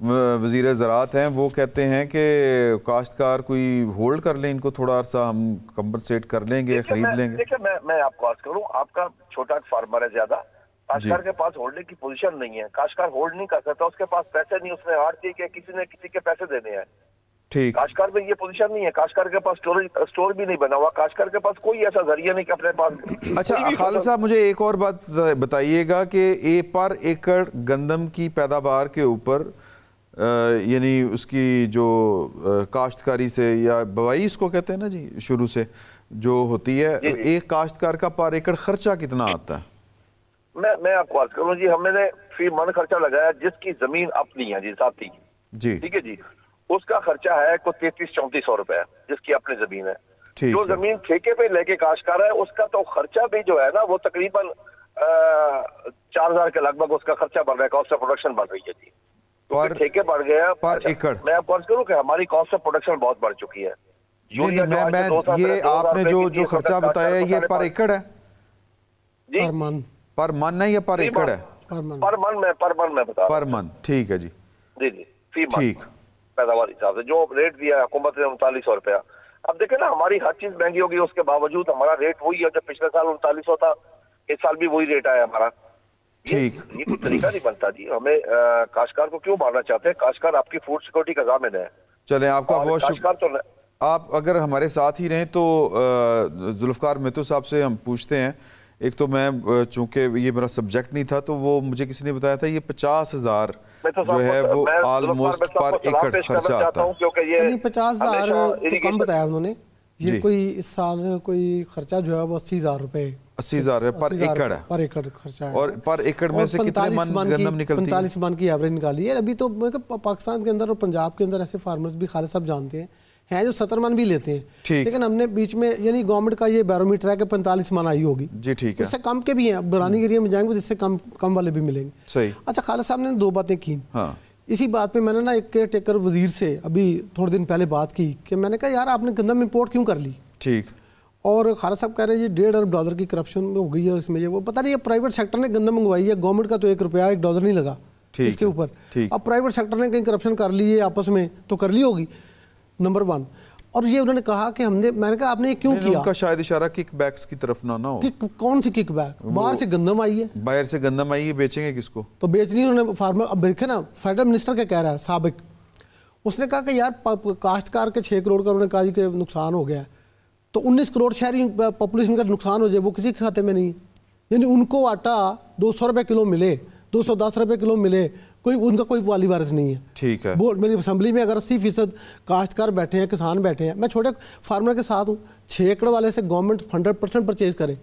وزیر زراعت ہیں وہ کہتے ہیں کہ کاشتکار کوئی ہولڈ کر لیں ان کو تھوڑا عرصہ، ہم کمپنسیٹ کر لیں گے، خرید لیں گے. دیکھیں میں آپ کو عرض کروں، آپ کا چھوٹا فارمر ہے زیادہ، کاشتکار کے پاس ہولڈنگ کی پوزیشن نہیں ہے، کاشتکار ہولڈ نہیں کر سکتا، اس کے پاس پیسے نہیں، اس نے آڑتی کہ کسی نے کسی کے پیسے دینے ہیں. ٹھیک، کاشتکار میں یہ پوزیشن نہیں ہے، کاشتکار کے پاس اسٹور بھی نہیں بنا ہوا، کاشتکار کے پاس کوئی ایسا ذریعہ نہیں کہ اپنے پاس. اچھا خالد صاحب مجھے ایک اور بات بتائیے گا کہ پر ایکڑ گندم کی پیداوار کے اوپر یعنی اس کی جو کاشتکاری سے یا بوائی اس کو کہتے ہیں نا جی شروع سے جو ہوتی ہے، ایک کاشتکار کا پر ایکڑ خرچہ کتنا آتا ہے؟ میں آپ کو عرض کروں جی، ہم نے فی من خرچہ لگایا جس کی زمین اپنی ہے جی، ذاتی جی ٹھیک ہے جی، اس کا خرچہ ہے کوئی 33-34 روپے جس کی اپنی زمین ہے. جو زمین ٹھیکے پہ لے کے کاشتکار ہے اس کا تو خرچہ بھی جو ہے نا وہ تقریباً 4000 کے لگ بھگ اس کا خرچہ بڑھ رہا ہے، کاسٹ آف پروڈکشن بڑھ رہی ہے جی، ٹھیکے بڑھ گیا پر ایکڑ. میں آپ کو عرض کروں کہ ہماری کاسٹ آف پروڈکشن بہت بڑھ چکی ہے. یہ آپ نے جو خرچہ بتایا ہے یہ پر ایکڑ ہے جی، پر من ہے یا پر ایکڑ ہے؟ پر من میں بتا، پر من. ٹھیک ہے جی جی فی من ٹھیک پیداوار حساب سے جو ریٹ دیا ہے حکومت نے 3900 روپیہ. اب دیکھیں نا ہماری ہر چیز مہنگی ہوگی، اس کے باوجود ہمارا ریٹ وہی ہے جو پچھلے سال 3900 تھا، اس سال بھی وہی ریٹ آیا ہمارا. ٹھیک، یہ کوئی طریقہ نہیں بنتا جی. ہمیں کاشتکار کو کیوں مارنا چاہتے ہیں؟ کاشتکار آپ کی فوڈ سیکورٹی کا ضامن ہے. چلیں آپ کا بہت شکریہ. آپ اگر ہمارے ساتھ ہی رہیں تو ذوالفقار مہتو صاحب سے ہم پوچھتے ہیں. ایک تو میں چونکہ یہ میرا سبجیکٹ نہیں تھا تو وہ مجھے کسی نے بتایا تھا یہ 50,000 جو ہے وہ آلموسٹ پر ایکڑ خرچہ آتا ہے. نہیں 50,000 تو کم بتایا انہوں نے، یہ کوئی اس سال کوئی خرچہ جو ہے وہ 80,000 روپے 80,000 پر ایکڑ ہے، پر ایکڑ خرچہ ہے. اور پر ایکڑ میں سے کتنے من گندم نکلتی ہے؟ 45 من کی ایوریج نکالی ہے. ابھی تو پاکستان کے اندر اور پنجاب کے اندر ایسے فارمرز بھی خالد صاحب جانتے ہیں جو 70 من بھی لیتے ہیں، لیکن ہم نے بیچ میں یعنی گورنمنٹ کا یہ بیرومیٹر ہے کہ 45 من آئی ہوگی جی. ٹھیک ہے، اس سے کم کے بھی ہیں، برانی ایریا میں جائیں گے جس سے کم والے بھی ملیں گے. صحیح. اچھا خالد صاحب نے 2 باتیں کی. ہاں اسی بات پہ میں نے نا ایک کیئر ٹیکر وزیر سے ابھی تھوڑے دن پہلے بات کی کہ میں نے کہا یار آپ نے گندم امپورٹ کیوں کر لی؟ ٹھیک. اور خالد صاحب کہہ رہے ہیں یہ $1.5 ارب کی کرپشن ہو گئی ہے اس میں، یہ وہ پتہ نہیں ہے. پرائیویٹ سیکٹر نے گندم منگوائی ہے، گورنمنٹ کا تو $1 نہیں لگا اس کے اوپر. اب پرائیویٹ سیکٹر نے کہیں کرپشن کر لی ہے آپس میں تو کر لی ہوگی، نمبر 1. اور یہ انہوں نے کہا کہ میں نے کہا آپ نے یہ کیوں کیا؟ ان کا شاید اشارہ کک بیکس کی طرف نہ ہو. کون سی کک بیک؟ باہر سے گندم آئی ہے، باہر سے گندم آئی ہے، بیچیں گے کس کو؟ تو بیچنی انہوں نے فارمر. اب دیکھیں نا فیڈرل منسٹر کیا کہہ رہا ہے سابق، اس نے کہا کہ یار کاشتکار کے 6 کروڑ کا انہوں نے کہا کہ نقصان ہو گیا ہے، تو 19 کروڑ شہری پاپولیشن کا نقصان ہو جائے وہ کسی کے کھاتے میں نہیں ہے. یعنی ان کو آٹا 200 روپے کلو ملے، 210 روپے کلو ملے، ان کا کوئی والی وارث نہیں ہے. ٹھیک ہے. میری اسمبلی میں اگر 80% کاشتکار بیٹھے ہیں، کسان بیٹھے ہیں، میں چھوٹے فارمر کے ساتھ ہوں، 6 ایکڑ والے سے گورنمنٹ 100% پرچیز کرے،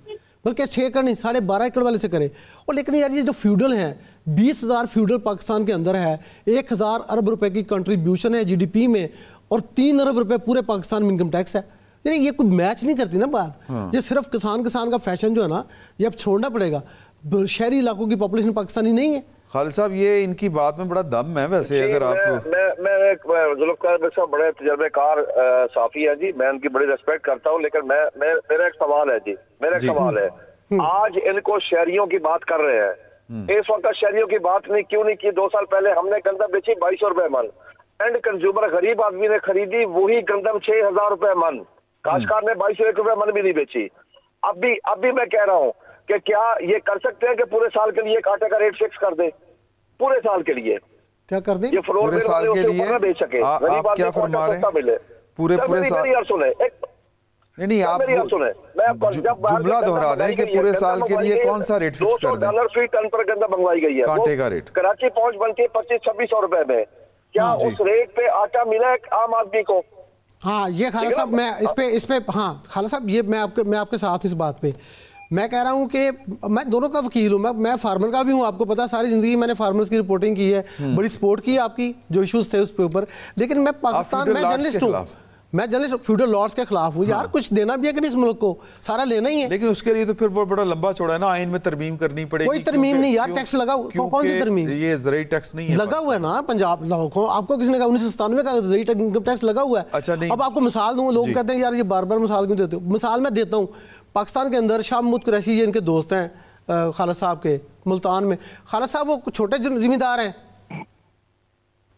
بلکہ 6 ایکڑ نہیں 12.5 ایکڑ والے سے کرے. اور لیکن یار یہ جو فیوڈل ہیں 20,000 فیوڈل پاکستان کے اندر ہے، 1,000 ارب روپے کی کنٹریبیوشن ہے GDP میں، اور 3 ارب روپے پورے پاکستان میں انکم ٹیکس ہے. یعنی یہ کوئی میچ نہیں کرتی نا بات. یہ صرف کسان کا فیشن جو ہے نا یہ اب چھوڑنا پڑے گا. شہری علاقوں کی پاپولیشن پاکستانی نہیں ہے. خالد صاحب یہ ان کی بات میں بڑا دم ہے ویسے. اگر آپ میں ذوالفقار صاحب بڑے تجربے کار صحافی ہیں جی، میں ان کی بڑی ریسپیکٹ کرتا ہوں، لیکن میرا ایک سوال ہے جی، میرا ایک سوال ہے. آج ان کو شہریوں کی بات کر رہے ہیں، اس وقت شہریوں کی بات کیوں نہیں کی؟ 2 سال پہلے ہم نے گندم بیچی 2200 روپے من، اینڈ کنزیومر غریب آدمی نے خریدی وہی گندم 6,000 روپے من. کاشتکار نے 2201 روپے من بھی نہیں بیچی. اب بھی میں کہہ رہا ہوں کہ کیا یہ کر سکتے ہیں کہ پورے سال کے لیے آٹے کا ریٹ فکس کر دیں؟ پورے سال کے لیے کیا کر دیں؟ یہ پورے سال کے لیے بیچ سکے. آپ کیا فرما رہے ہیں؟ پورے سال نہیں آپ جملہ دہرا دیں کہ پورے سال کے لیے کون سا ریٹ فکس کر دیں؟ $200 فی ٹن پر گندم منگوائی گئی ہے، کانٹے کا ریٹ. کراچی پہنچ بنتی ہے 2500-2600 روپے میں. کیا اس ریٹ پہ آٹا ملا ہے عام آدمی کو؟ ہاں یہ خالد صاحب میں اس پہ ہاں خالد صاحب یہ میں آپ کے ساتھ اس بات پہ میں کہہ رہا ہوں کہ میں دونوں کا وکیل ہوں. میں فارمر کا بھی ہوں، آپ کو پتا ساری زندگی میں نے فارمرز کی رپورٹنگ کی ہے، بڑی سپورٹ کی ہے آپ کی جو ایشوز تھے اس پہ اوپر. لیکن میں پاکستان میں جرنلسٹ ہوں، میں جرنلسٹ فیوڈل لاز کے خلاف ہوں. یار کچھ دینا بھی ہے کہ نہیں اس ملک کو، سارا لینا ہی ہے. لیکن اس کے لیے تو پھر وہ بڑا لمبا چوڑا ہے نا، آئین میں ترمیم کرنی پڑے گی. کوئی ترمیم نہیں یار، ٹیکس لگا ہوا. کون سی ترمیم؟ یہ زرعی ٹیکس نہیں ہے لگا ہوا ہے نا پنجاب. آپ کو کسی نے کہا 1997 کا زرعی انکم ٹیکس لگا ہوا ہے. اچھا نہیں. اب آپ کو مثال دوں، لوگ کہتے ہیں یار یہ بار بار مثال کیوں دیتے ہو؟ مثال میں دیتا ہوں. پاکستان کے اندر شاہ محمود قریشی یہ ان کے دوست ہیں خالد صاحب کے، ملتان میں. خالد صاحب وہ چھوٹے ذمہ دار ہیں،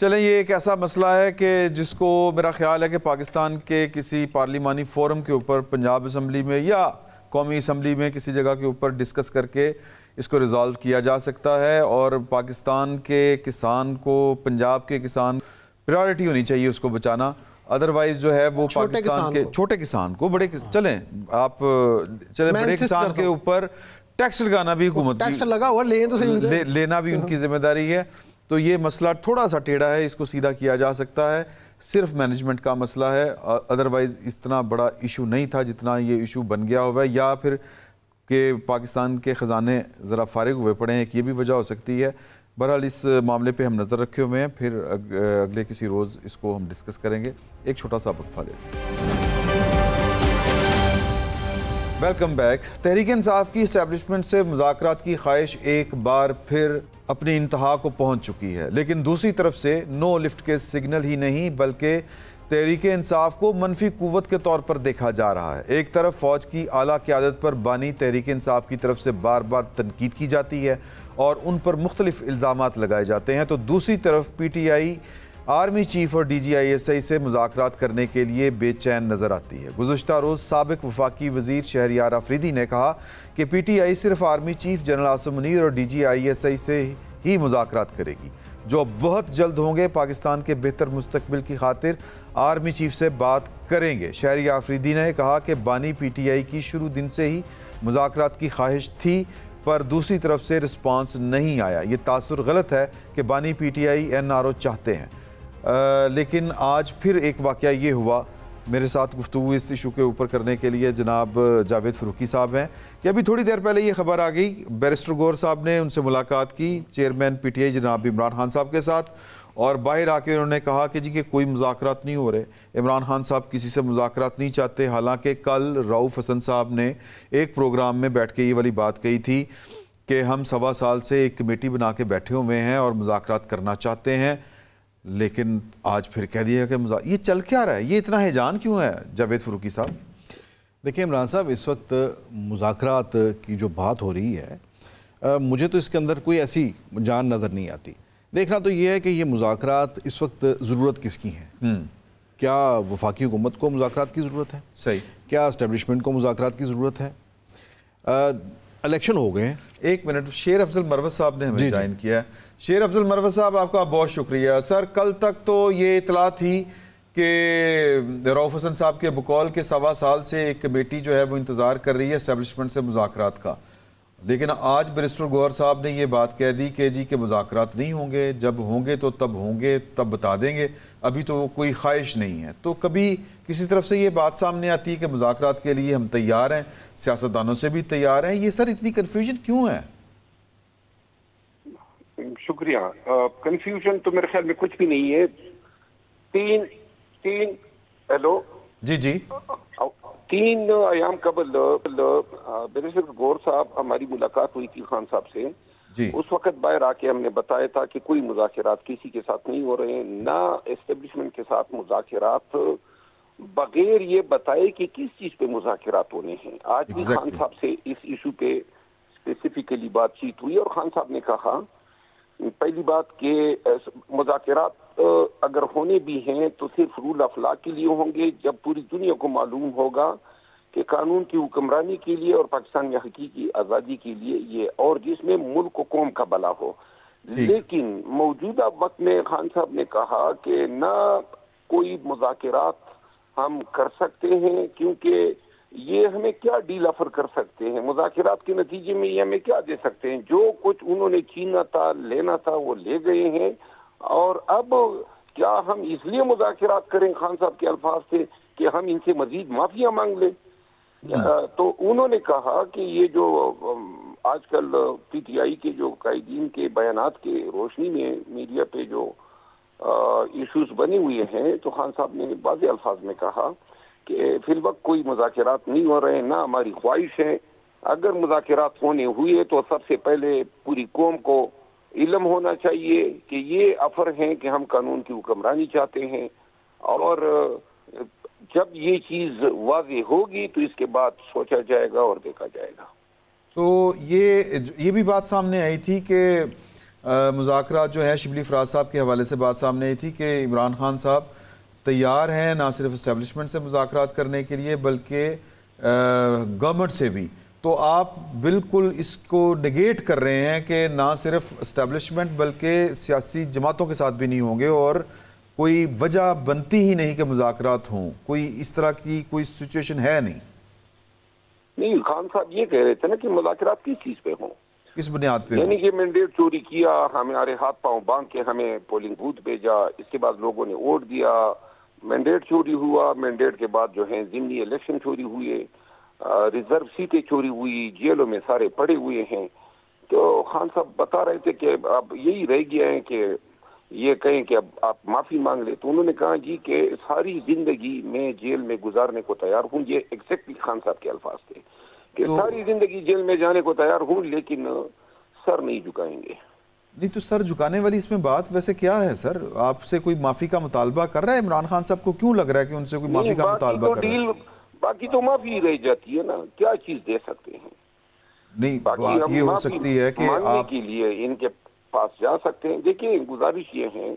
چلیں یہ ایک ایسا مسئلہ ہے کہ جس کو میرا خیال ہے کہ پاکستان کے کسی پارلیمانی فورم کے اوپر پنجاب اسمبلی میں یا قومی اسمبلی میں کسی جگہ کے اوپر ڈسکس کر کے اس کو ریزالو کیا جا سکتا ہے، اور پاکستان کے کسان کو، پنجاب کے کسان پریورٹی ہونی چاہیے اس کو بچانا، ادروائز جو ہے وہ پاکستان کے چھوٹے کسان کو، بڑے چلیں آپ چلیں بڑے کسان کے اوپر ٹیکس لگانا بھی حکومت لینا بھی ان کی ذمہ داری ہے. تو یہ مسئلہ تھوڑا سا ٹیڑھا ہے، اس کو سیدھا کیا جا سکتا ہے، صرف مینجمنٹ کا مسئلہ ہے، ادروائز اتنا بڑا ایشو نہیں تھا جتنا یہ ایشو بن گیا ہوا ہے، یا پھر کہ پاکستان کے خزانے ذرا فارغ ہوئے پڑے ہیں، کہ یہ بھی وجہ ہو سکتی ہے. بہرحال اس معاملے پہ ہم نظر رکھے ہوئے ہیں، پھر اگلے کسی روز اس کو ہم ڈسکس کریں گے. ایک چھوٹا سا وقفہ لیتے ہیں. Welcome back. تحریک انصاف کی اسٹیبلشمنٹ سے مذاکرات کی خواہش ایک بار پھر اپنی انتہا کو پہنچ چکی ہے، لیکن دوسری طرف سے نو لفٹ کے سگنل ہی نہیں بلکہ تحریک انصاف کو منفی قوت کے طور پر دیکھا جا رہا ہے. ایک طرف فوج کی اعلیٰ قیادت پر بانی تحریک انصاف کی طرف سے بار بار تنقید کی جاتی ہے اور ان پر مختلف الزامات لگائے جاتے ہیں، تو دوسری طرف P T I army chief اور D G I S I سے مذاکرات کرنے کے لیے بے چین نظر آتی ہے. گزشتہ روز سابق وفاقی وزیر شہریار آفریدی نے کہا کہ پی ٹی آئی صرف army chief general Asim Munir اور D G I S I سے ہی مذاکرات کرے گی، جو بہت جلد ہوں گے. پاکستان کے بہتر مستقبل کی خاطر آرمی چیف سے بات کریں گے. شہریار آفریدی نے کہا کہ بانی پی ٹی آئی کی شروع دن سے ہی مذاکرات کی خواہش تھی، پر دوسری طرف سے رسپانس نہیں آیا. یہ تاثر غلط ہے کہ بانی P T I N R O چاہتے ہیں. لیکن آج پھر ایک واقعہ یہ ہوا. میرے ساتھ گفتگو اس ایشو کے اوپر کرنے کے لیے جناب جاوید فروقی صاحب ہیں کہ ابھی تھوڑی دیر پہلے یہ خبر آ گئی، بیرسٹر گور صاحب نے ان سے ملاقات کی چیئرمین پی ٹی آئی جناب عمران خان صاحب کے ساتھ، اور باہر آ کے انہوں نے کہا کہ جی کہ کوئی مذاکرات نہیں ہو رہے، عمران خان صاحب کسی سے مذاکرات نہیں چاہتے. حالانکہ کل رؤوف حسن صاحب نے ایک پروگرام میں بیٹھ کے یہ والی بات کہی تھی کہ ہم 1.25 سال سے ایک کمیٹی بنا کے بیٹھے ہوئے ہیں اور مذاکرات کرنا چاہتے ہیں، لیکن آج پھر کہہ دیا کہ یہ چل کیا رہا ہے، یہ اتنا ہیجان کیوں ہے جاوید فروقی صاحب؟ دیکھیں عمران صاحب، اس وقت مذاکرات کی جو بات ہو رہی ہے، مجھے تو اس کے اندر کوئی ایسی جان نظر نہیں آتی. دیکھنا تو یہ ہے کہ یہ مذاکرات اس وقت ضرورت کس کی ہیں. کیا وفاقی حکومت کو مذاکرات کی ضرورت ہے؟ صحیح. کیا اسٹیبلشمنٹ کو مذاکرات کی ضرورت ہے؟ الیکشن ہو گئے ہیں. ایک منٹ، شیر افضل مروت صاحب نے ہمیں جوائن کیا ہے. شیر افضل مروت صاحب آپ کا بہت شکریہ. سر کل تک تو یہ اطلاع تھی کہ رؤوف حسن صاحب کے بقول کے 1.25 سال سے ایک کمیٹی جو ہے وہ انتظار کر رہی ہے اسٹیبلشمنٹ سے مذاکرات کا، لیکن آج بیرسٹر گوہر صاحب نے یہ بات کہہ دی کہ جی کہ مذاکرات نہیں ہوں گے، جب ہوں گے تو تب ہوں گے، تب بتا دیں گے، ابھی تو کوئی خواہش نہیں ہے. تو کبھی کسی طرف سے یہ بات سامنے آتی ہے کہ مذاکرات کے لیے ہم تیار ہیں، سیاستدانوں سے بھی تیار ہیں. یہ سر اتنی کنفیوژن کیوں ہے؟ شکریہ. کنفیوژن تو میرے خیال میں کچھ بھی نہیں ہے. ہیلو جی 3 ایام قبل بیرسٹر گور صاحب ہماری ملاقات ہوئی تھی خان صاحب سے. اس وقت باہر آ کے ہم نے بتایا تھا کہ کوئی مذاکرات کسی کے ساتھ نہیں ہو رہے ہیں، نہ اسٹیبلشمنٹ کے ساتھ مذاکرات بغیر یہ بتائے کہ کس چیز پہ مذاکرات ہونے ہیں. آج بھی خان صاحب سے اس ایشو پہ اسپیسیفکلی بات چیت ہوئی اور خان صاحب نے کہا پہلی بات کہ مذاکرات اگر ہونے بھی ہیں تو صرف رول آف لا کے لیے ہوں گے، جب پوری دنیا کو معلوم ہوگا کہ قانون کی حکمرانی کے لیے اور پاکستان میں حقیقی آزادی کے لیے یہ، اور جس میں ملک و قوم کا بھلا ہو. لیکن موجودہ وقت میں خان صاحب نے کہا کہ نہ کوئی مذاکرات ہم کر سکتے ہیں، کیونکہ یہ ہمیں کیا ڈیل آفر کر سکتے ہیں، مذاکرات کے نتیجے میں یہ ہمیں کیا دے سکتے ہیں. جو کچھ انہوں نے چھیننا تھا لینا تھا وہ لے گئے ہیں، اور اب کیا ہم اس لیے مذاکرات کریں خان صاحب کے الفاظ سے کہ ہم ان سے مزید معافیاں مانگ لیں. تو انہوں نے کہا کہ یہ جو آج کل پی ٹی آئی کے جو قائدین کے بیانات کے روشنی میں میڈیا پہ جو ایشوز بنے ہوئے ہیں، تو خان صاحب نے واضح الفاظ میں کہا کہ فی الوقت کوئی مذاکرات نہیں ہو رہے ہیں، نہ ہماری خواہش ہے. اگر مذاکرات ہونے ہوئے تو سب سے پہلے پوری قوم کو علم ہونا چاہیے کہ یہ آفر ہیں کہ ہم قانون کی حکمرانی چاہتے ہیں، اور جب یہ چیز واضح ہوگی تو اس کے بعد سوچا جائے گا اور دیکھا جائے گا. تو یہ بھی بات سامنے آئی تھی کہ مذاکرات جو ہے شبلی فراز صاحب کے حوالے سے بات سامنے آئی تھی کہ عمران خان صاحب تیار ہیں نہ صرف اسٹیبلشمنٹ سے مذاکرات کرنے کے لیے بلکہ گورنمنٹ سے بھی، تو آپ بالکل اس کو نگیٹ کر رہے ہیں کہ نہ صرف اسٹیبلشمنٹ بلکہ سیاسی جماعتوں کے ساتھ بھی نہیں ہوں گے اور کوئی وجہ بنتی ہی نہیں کہ مذاکرات ہوں، کوئی اس طرح کی کوئی سچویشن ہے نہیں۔ خان صاحب یہ کہہ رہے تھے نا کہ مذاکرات کس چیز پہ ہوں، کس بنیاد پہ؟ یعنی کہ مینڈیٹ چوری کیا، ہمارے ہاتھ پاؤں باندھ کے ہمیں پولنگ بوتھ بھیجا، اس کے بعد لوگوں نے ووٹ دیا، مینڈیٹ چوری ہوا، مینڈیٹ کے بعد جو ہے ضمنی الیکشن چوری ہوئے، ریزرو سیٹیں چوری ہوئی، جیلوں میں سارے پڑے ہوئے ہیں۔ تو خان صاحب بتا رہے تھے کہ اب یہی رہ گیا ہے کہ یہ کہیں کہ اب آپ معافی مانگ لیں، تو انہوں نے کہا جی کہ ساری زندگی میں جیل میں گزارنے کو تیار ہوں، یہ ایگزیکٹلی خان صاحب کے الفاظ تھے کہ ساری زندگی جیل میں جانے کو تیار ہوں لیکن سر نہیں جھکائیں گے۔ نہیں تو سر جھکانے والی اس میں بات ویسے کیا ہے سر؟ آپ سے کوئی معافی کا مطالبہ کر رہا ہے عمران خان صاحب کو؟ کیوں لگ رہا ہے کہ ان سے کوئی معافی کا مطالبہ کر رہا ہے؟ باقی تو معافی رہ جاتی ہے نا، کیا چیز دے سکتے ہیں؟ نہیں بات یہ ہو سکتی ہے کہ آپ کے لیے ان کے پاس جا سکتے ہیں۔ دیکھیں گزارش یہ ہے،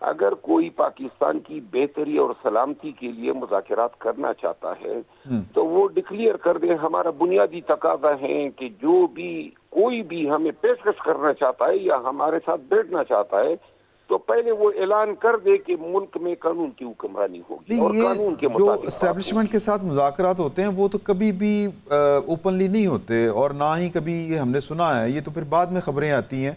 اگر کوئی پاکستان کی بہتری اور سلامتی کے لیے مذاکرات کرنا چاہتا ہے تو وہ ڈکلیئر کر دیں۔ ہمارا بنیادی تقاضا ہے کہ جو بھی کوئی بھی ہمیں پیشکش کرنا چاہتا ہے یا ہمارے ساتھ بیٹھنا چاہتا ہے تو پہلے وہ اعلان کر دے کہ ملک میں قانون کی حکمرانی ہوگی اور قانون کے جو مطابق اسٹیبلشمنٹ کے ساتھ مذاکرات ہوتے ہیں وہ تو کبھی بھی اوپنلی نہیں ہوتے اور نہ ہی کبھی یہ ہم نے سنا ہے، یہ تو پھر بعد میں خبریں آتی ہیں۔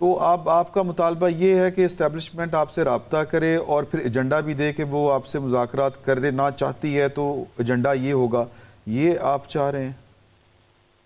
تو آپ کا مطالبہ یہ ہے کہ اسٹیبلشمنٹ آپ سے رابطہ کرے اور پھر ایجنڈا بھی دے کہ وہ آپ سے مذاکرات کرے، نہ چاہتی ہے تو ایجنڈا یہ ہوگا، یہ آپ چاہ رہے ہیں؟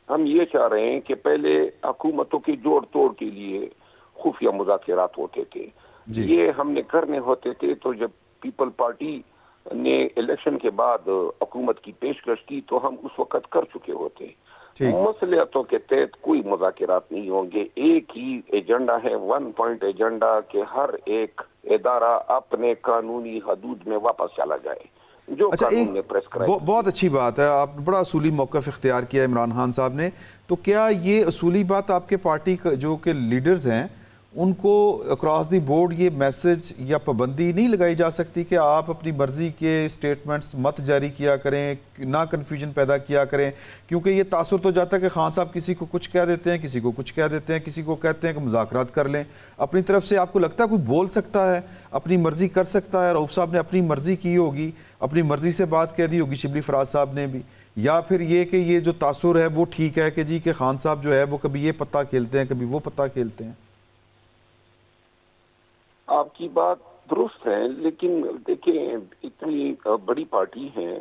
ہم یہ چاہ رہے ہیں کہ پہلے حکومتوں کے جوڑ توڑ کے لیے خفیہ مذاکرات ہوتے تھے، یہ ہم نے کرنے ہوتے تھے، تو جب پیپل پارٹی نے الیکشن کے بعد حکومت کی پیشکش کی تو ہم اس وقت کر چکے ہوتے۔ مصلحتوں کے تحت کوئی مذاکرات نہیں ہوں گے، ایک ہی ایجنڈا ہے، 1 پوائنٹ ایجنڈا کہ ہر ایک ادارہ اپنے قانونی حدود میں واپس چلا جائے جو قانون میں پریسکرائب۔ بہت اچھی بات ہے، آپ نے بڑا اصولی موقف اختیار کیا عمران خان صاحب نے۔ تو کیا یہ اصولی بات آپ کے پارٹی جو کہ لیڈرز ہیں ان کو اکراس دی بورڈ یہ میسج یا پابندی نہیں لگائی جا سکتی کہ آپ اپنی مرضی کے سٹیٹمنٹس مت جاری کیا کریں، نہ کنفیوژن پیدا کیا کریں؟ کیونکہ یہ تاثر تو جاتا ہے کہ خان صاحب کسی کو کچھ کہہ دیتے ہیں، کسی کو کچھ کہہ دیتے ہیں، کسی کو کہتے ہیں کہ مذاکرات کر لیں۔ اپنی طرف سے آپ کو لگتا ہے کوئی بول سکتا ہے، اپنی مرضی کر سکتا ہے؟ رؤوف صاحب نے اپنی مرضی کی ہوگی، اپنی مرضی سے بات کہہ دی ہوگی، شبلی فراز صاحب نے بھی، یا پھر یہ کہ یہ جو تاثر ہے وہ ٹھیک ہے کہ جی کہ خان صاحب جو ہے وہ کبھی یہ پتہ کھیلتے ہیں کبھی وہ پتہ کھیلتے ہیں؟ آپ کی بات درست ہے، لیکن دیکھیں اتنی بڑی پارٹی ہے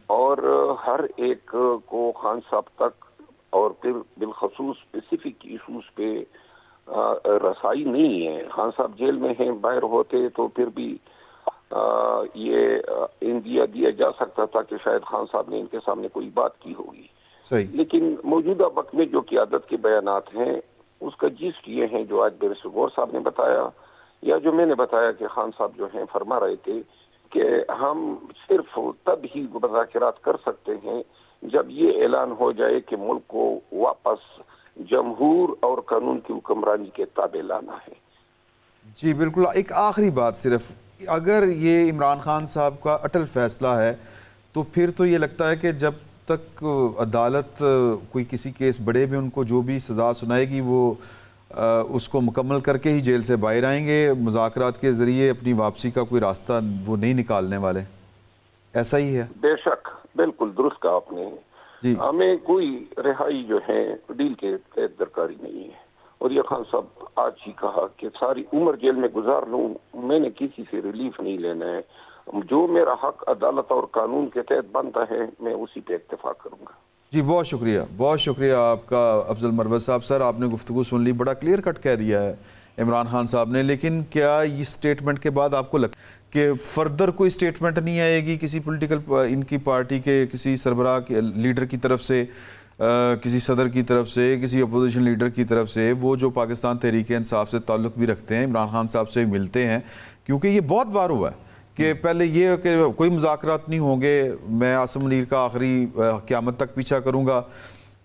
اور ہر ایک کو خان صاحب تک اور پھر بالخصوص اسپیسیفک ایشوز پہ رسائی نہیں ہے۔ خان صاحب جیل میں ہیں، باہر ہوتے تو پھر بھی یہ اندیا دیا جا سکتا تھا کہ شاید خان صاحب نے ان کے سامنے کوئی بات کی ہوگی۔ صحیح۔ لیکن موجودہ وقت میں جو قیادت کے بیانات ہیں اس کا جسٹ یہ ہیں جو آج بیرسٹر غور صاحب نے بتایا یا جو میں نے بتایا کہ خان صاحب جو ہیں فرما رہے تھے کہ ہم صرف تب ہی مذاکرات کر سکتے ہیں جب یہ اعلان ہو جائے کہ ملک کو واپس جمہور اور قانون کی حکمرانی کے تابع لانا ہے۔ جی بالکل۔ ایک آخری بات صرف، اگر یہ عمران خان صاحب کا اٹل فیصلہ ہے تو پھر تو یہ لگتا ہے کہ جب تک عدالت کوئی کسی کیس بڑے میں ان کو جو بھی سزا سنائے گی وہ اس کو مکمل کر کے ہی جیل سے باہر آئیں گے، مذاکرات کے ذریعے اپنی واپسی کا کوئی راستہ وہ نہیں نکالنے والے، ایسا ہی ہے؟ بے شک، بالکل درست کہا آپ نے۔ ہمیں کوئی رہائی جو ہے ڈیل کے تحت درکاری نہیں ہے، اور یہ خان صاحب آج ہی کہا کہ ساری عمر جیل میں گزار لوں، میں نے کسی سے ریلیف نہیں لینا ہے، جو میرا حق عدالت اور قانون کے تحت بنتا ہے میں اسی پہ اکتفا کروں گا۔ جی بہت شکریہ آپ کا افضل مروت صاحب۔ سر آپ نے گفتگو سن لی، بڑا کلیئر کٹ کہہ دیا ہے عمران خان صاحب نے، لیکن کیا اس سٹیٹمنٹ کے بعد آپ کو لگتا ہے کہ فردر کوئی سٹیٹمنٹ نہیں آئے گی کسی پولیٹیکل ان کی پارٹی کے کسی سربراہ لیڈر کی طرف سے، کسی صدر کی طرف سے، کسی اپوزیشن لیڈر کی طرف سے، وہ جو پاکستان تحریک انصاف سے تعلق بھی رکھتے ہیں، عمران خان صاحب سے ملتے ہیں؟ کیونکہ یہ بہت بار ہوا ہے کہ پہلے یہ کہ کوئی مذاکرات نہیں ہوں گے، میں عاصم منیر کا آخری قیامت تک پیچھا کروں گا،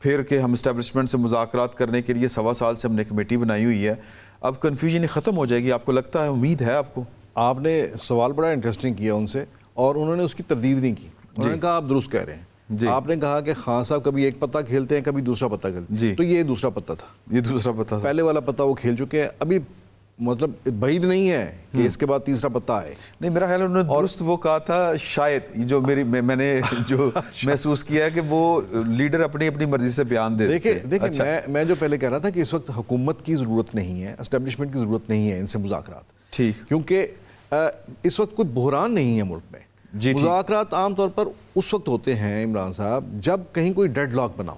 پھر کہ ہم اسٹیبلشمنٹ سے مذاکرات کرنے کے لیے 1.25 سال سے ہم نے کمیٹی بنائی ہوئی ہے، اب کنفیوژن ختم ہو جائے گی، آپ کو لگتا ہے؟ امید ہے آپ کو؟ آپ نے سوال بڑا انٹرسٹنگ کیا ان سے، اور انہوں نے اس کی تردید نہیں کی. انہوں نے کہا آپ درست کہہ رہے ہیں. آپ نے کہا کہ خان صاحب کبھی ایک پتہ کھیلتے ہیں کبھی دوسرا پتہ کھیلتے ہیں، تو یہ دوسرا پتہ تھا. یہ دوسرا پتہ تھا. پہلے والا پتہ وہ کھیل چکے ہیں، ابھی مطلب بعید نہیں ہے کہ اس کے بعد تیسرا پتہ آئے. نہیں، میرا خیال انہوں نے درست وہ کہا تھا شاید، جو میں نے جو محسوس کیا ہے کہ وہ لیڈر اپنی مرضی سے بیان دے. دیکھیں میں جو پہلے کہہ رہا تھا کہ اس وقت حکومت کی ضرورت نہیں ہے، اسٹیبلشمنٹ کی ضرورت نہیں ہے ان سے مذاکرات. ٹھیک. کیونکہ اس وقت کوئی بحران نہیں ہے ملک میں. مذاکرات عام طور پر اس وقت ہوتے ہیں عمران صاحب جب کہیں کوئی ڈیڈ لاک بناؤ.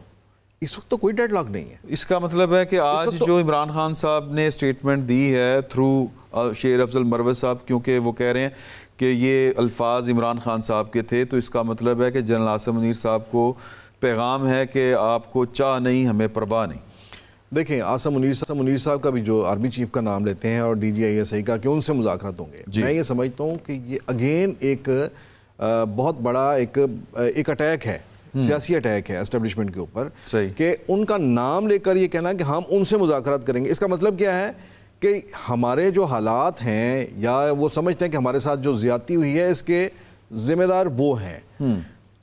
اس وقت تو کوئی ڈیڈ لاک نہیں ہے. اس کا مطلب ہے کہ آج جو عمران خان صاحب نے اسٹیٹمنٹ دی ہے تھرو شیر افضل مروت صاحب، کیونکہ وہ کہہ رہے ہیں کہ یہ الفاظ عمران خان صاحب کے تھے، تو اس کا مطلب ہے کہ جنرل عاصم منیر صاحب کو پیغام ہے کہ آپ کو چاہ نہیں، ہمیں پرواہ نہیں. دیکھیں عاصم منیر صاحب کا بھی جو آرمی چیف کا نام لیتے ہیں اور DGISI کا کہ ان سے مذاکرات ہوں گے، میں یہ سمجھتا ہوں کہ یہ اگین ایک بہت بڑا ایک اٹیک ہے، سیاسی اٹیک ہے اسٹیبلشمنٹ کے اوپر، کہ ان کا نام لے کر یہ کہنا کہ ہم ان سے مذاکرات کریں گے. اس کا مطلب کیا ہے کہ ہمارے جو حالات ہیں یا وہ سمجھتے ہیں کہ ہمارے ساتھ جو زیادتی ہوئی ہے اس کے ذمہ دار وہ ہیں.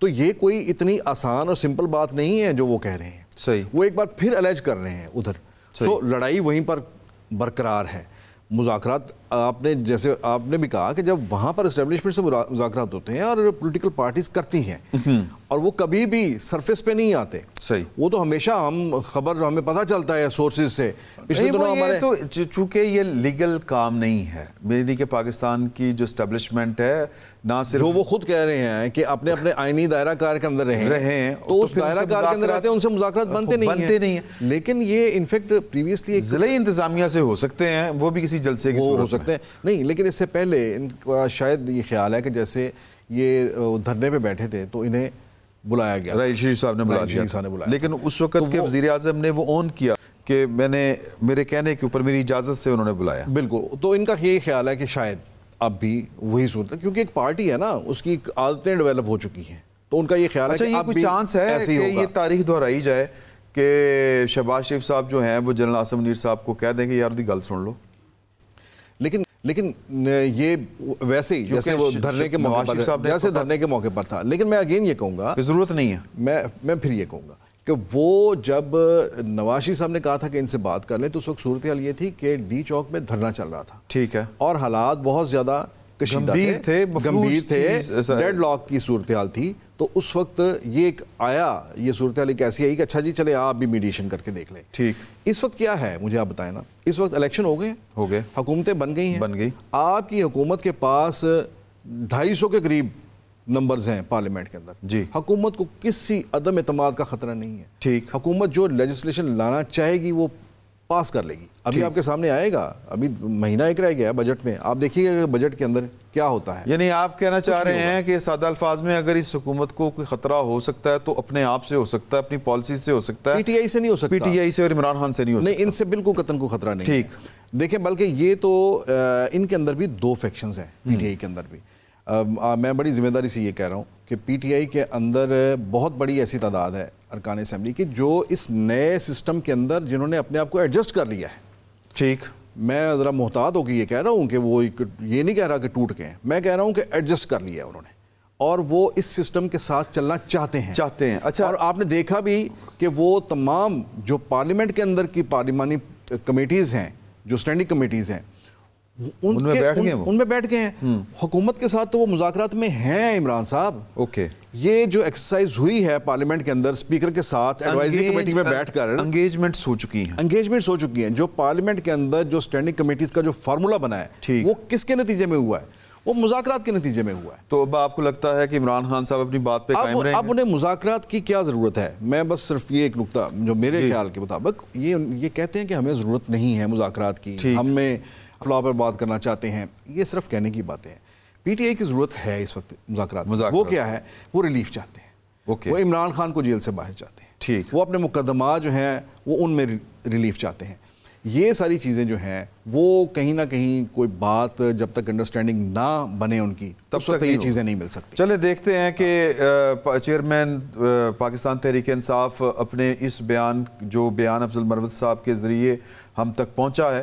تو یہ کوئی اتنی آسان اور سمپل بات نہیں ہے جو وہ کہہ رہے ہیں. وہ ایک بار پھر الیج کر رہے ہیں ادھر. تو لڑائی وہیں پر برقرار ہے. مذاکرات جیسے آپ نے بھی کہا کہ جب وہاں پر اسٹیبلشمنٹ سے مذاکرات ہوتے ہیں اور پولیٹیکل پارٹیز کرتی ہیں اور وہ کبھی بھی سرفیس پہ نہیں آتے. وہ تو ہمیشہ ہمیں پتہ چلتا ہے سورسز سے. پچھلے دنوں ہمارے تو چونکہ یہ لیگل کام نہیں ہے، میری کہ پاکستان کی جو اسٹیبلشمنٹ ہے نہ صرف جو وہ خود کہہ رہے ہیں کہ اپنے آئینی دائرہ کار کے اندر رہیں تو اس دائرہ کار کے اندر رہتے ہیں، ان سے مذاکرات بنتے نہیں ہیں. لیکن یہ انفیکٹ پریویسلی ضلعی انتظامیہ سے ہو سکتے ہیں، وہ بھی کسی جلسے کی ہو سکتے ہیں نہیں. لیکن اس سے پہلے ان کا شاید یہ خیال ہے کہ جیسے یہ دھرنے پہ بیٹھے تھے تو انہیں بلایا گیا، راحیل شریف صاحب نے بلایا، لیکن اس وقت کے وزیر اعظم نے وہ اون کیا کہ میرے کہنے کے اوپر میری اجازت سے انہوں نے بلایا. بالکل. تو ان کا یہ خیال ہے کہ شاید اب بھی وہی صورت ہے، کیونکہ ایک پارٹی ہے نا، اس کی عادتیں ڈیولپ ہو چکی ہیں. تو ان کا یہ خیال ہے کہ اب بھی چانس ہے کہ یہ تاریخ دہرائی جائے کہ شہباز شریف صاحب جو ہیں وہ جنرل عاصم منیر صاحب کو کہہ دیں کہ یار دی گل سن لو. لیکن یہ ویسے ہی جیسے وہ دھرنے کے موقع پر تھا. لیکن میں اگین یہ کہوں گا کہ ضرورت نہیں ہے. میں پھر یہ کہوں گا کہ وہ جب نواز شریف صاحب نے کہا تھا کہ ان سے بات کر لیں تو اس وقت صورتحال یہ تھی کہ ڈی چوک میں دھرنا چل رہا تھا. ٹھیک ہے. اور حالات بہت زیادہ کشیدہ تھے، گمبھیر تھے، ڈیڈ لاک کی صورتحال تھی. تو اس وقت یہ صورتحال ایک ایسی آئی کہ اچھا جی چلے آپ بھی میڈیشن کر کے دیکھ لیں. ٹھیک. اس وقت کیا ہے مجھے آپ بتائیں نا. اس وقت الیکشن ہو گئے، حکومتیں بن گئی. آپ کی حکومت کے پاس 250 کے قریب نمبرز ہیں پارلیمنٹ کے اندر. جی. حکومت کو کسی عدم اعتماد کا خطرہ نہیں ہے. ٹھیک. حکومت جو لیجسلیشن لانا چاہے گی وہ پاس کر لے گی. ابھی آپ کے سامنے آئے گا، ابھی مہینہ ایک رہ گیا بجٹ میں، آپ دیکھیے گا کہ بجٹ کے اندر کیا ہوتا ہے. یعنی آپ کہنا چاہ رہے ہیں کہ سادہ الفاظ میں اگر اس حکومت کو کوئی خطرہ ہو سکتا ہے تو اپنے آپ سے ہو سکتا ہے، اپنی پالیسیز سے ہو سکتا ہے، PTI سے نہیں ہو سکتا. PTI سے اور عمران خان سے نہیں ہو سکتا. نہیں، ان سے بالکل قطعاً کوئی خطرہ نہیں. ٹھیک. دیکھیں بلکہ یہ تو ان کے اندر بھی 2 فیکشنز ہیں PTI کے اندر بھی. میں بڑی ذمہ داری سے یہ کہہ رہا ہوں کہ PTI کے اندر بہت بڑی ایسی تعداد ہے ارکان اسمبلی کی جو اس نئے سسٹم کے اندر جنہوں نے اپنے آپ کو ایڈجسٹ کر لیا ہے. ٹھیک. میں ذرا محتاط ہو کے یہ کہہ رہا ہوں کہ وہ یہ نہیں کہہ رہا کہ ٹوٹ گئے ہیں، میں کہہ رہا ہوں کہ ایڈجسٹ کر لیا ہے انہوں نے اور وہ اس سسٹم کے ساتھ چلنا چاہتے ہیں. اچھا. اور آپ نے دیکھا بھی کہ وہ تمام جو پارلیمنٹ کے اندر کی پارلیمانی کمیٹیز ہیں، جو اسٹینڈنگ کمیٹیز ہیں، ان میں بیٹھ گئے ہیں. حکومت کے ساتھ تو وہ مذاکرات میں ہیں عمران صاحب. اوکے. یہ جو ایکسرسائز ہوئی ہے پارلیمنٹ کے اندر اسپیکر کے ساتھ ایڈوائزری کمیٹی میں بیٹھ کر انگیجمنٹس ہو چکی ہیں. جو پارلیمنٹ کے اندر جو اسٹینڈنگ کمیٹیز کا جو فارمولا بنا ہے وہ کس کے نتیجے میں ہوا ہے؟ وہ مذاکرات کے نتیجے میں ہوا ہے. تو اب آپ کو لگتا ہے کہ عمران خان صاحب اپنی بات پہ قائم رہیں گے؟ اب انہیں مذاکرات کی کیا ضرورت ہے؟ میں بس صرف یہ ایک نقطہ جو میرے خیال کے مطابق یہ کہتے ہیں کہ ہمیں ضرورت نہیں ہے مذاکرات کی، ہمیں فلاں پر بات کرنا چاہتے ہیں. یہ صرف کہنے کی باتیں ہیں. PTI کی ضرورت ہے اس وقت مذاکرات. وہ کیا ہے؟ وہ ریلیف چاہتے ہیں. وہ عمران خان کو جیل سے باہر چاہتے ہیں. ٹھیک. وہ اپنے مقدمات جو ہیں وہ ان میں ریلیف چاہتے ہیں. یہ ساری چیزیں جو ہیں وہ کہیں نہ کہیں کوئی بات جب تک انڈرسٹینڈنگ نہ بنے ان کی تب تک یہ چیزیں نہیں مل سکتی. چلے دیکھتے ہیں کہ چیئرمین پاکستان تحریک انصاف اپنے اس بیان جو بیان افضل مروت صاحب کے ذریعے ہم تک پہنچا ہے